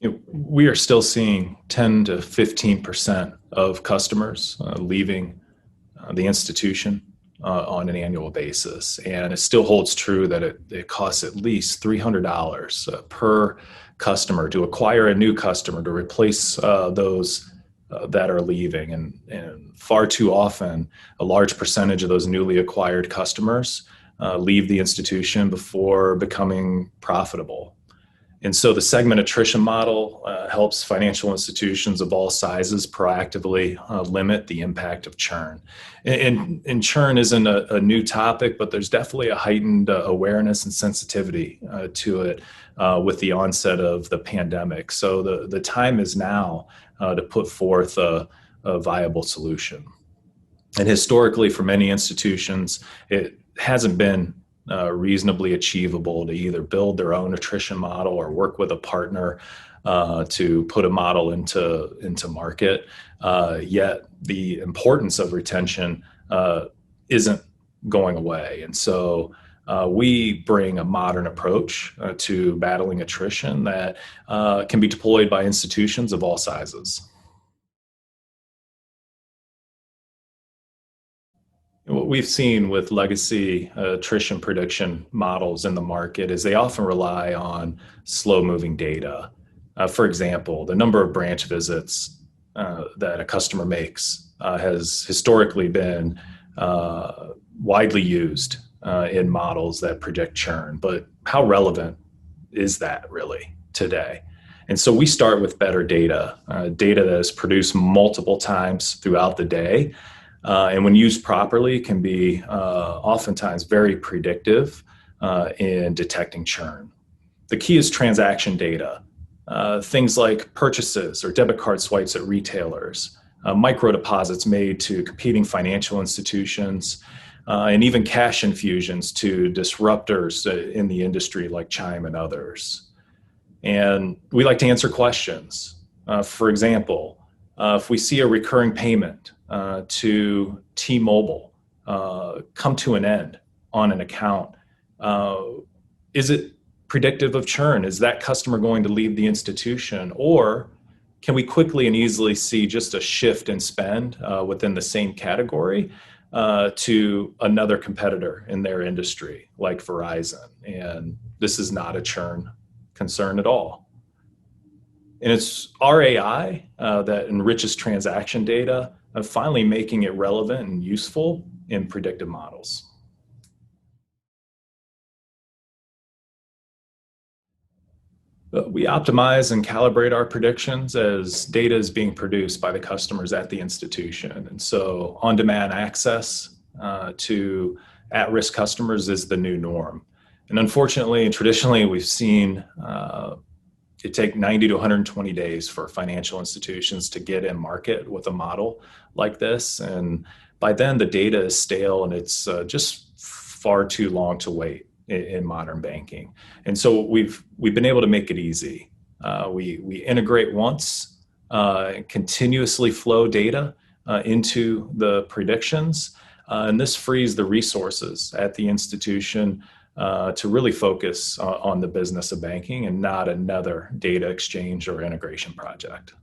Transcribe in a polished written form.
We are still seeing 10 to 15% of customers leaving the institution on an annual basis. And it still holds true that it costs at least $300 per customer to acquire a new customer to replace those that are leaving. And far too often, a large percentage of those newly acquired customers leave the institution before becoming profitable. And so the segment attrition model helps financial institutions of all sizes proactively limit the impact of churn. And churn isn't a new topic, but there's definitely a heightened awareness and sensitivity to it with the onset of the pandemic. So the time is now to put forth a viable solution. And historically, for many institutions, it hasn't been reasonably achievable to either build their own attrition model or work with a partner to put a model into market. Yet the importance of retention isn't going away. And so we bring a modern approach to battling attrition that can be deployed by institutions of all sizes. What we've seen with legacy attrition prediction models in the market is they often rely on slow-moving data. For example, the number of branch visits that a customer makes has historically been widely used in models that predict churn. But how relevant is that really today? And so we start with better data, data that is produced multiple times throughout the day. And when used properly, can be oftentimes very predictive in detecting churn. The key is transaction data, things like purchases or debit card swipes at retailers, micro deposits made to competing financial institutions, and even cash infusions to disruptors in the industry like Chime and others. And we like to answer questions. For example, if we see a recurring payment to T-Mobile come to an end on an account, is it predictive of churn? Is that customer going to leave the institution? Or can we quickly and easily see just a shift in spend within the same category to another competitor in their industry, like Verizon? And this is not a churn concern at all. And it's our AI that enriches transaction data, finally making it relevant and useful in predictive models. We optimize and calibrate our predictions as data is being produced by the customers at the institution. And so on-demand access to at-risk customers is the new norm. And unfortunately and traditionally, we've seen it take 90 to 120 days for financial institutions to get in market with a model like this. And by then, the data is stale and it's just far too long to wait in modern banking. And so we've been able to make it easy. We integrate once, continuously flow data into the predictions, and this frees the resources at the institution to really focus on the business of banking and not another data exchange or integration project.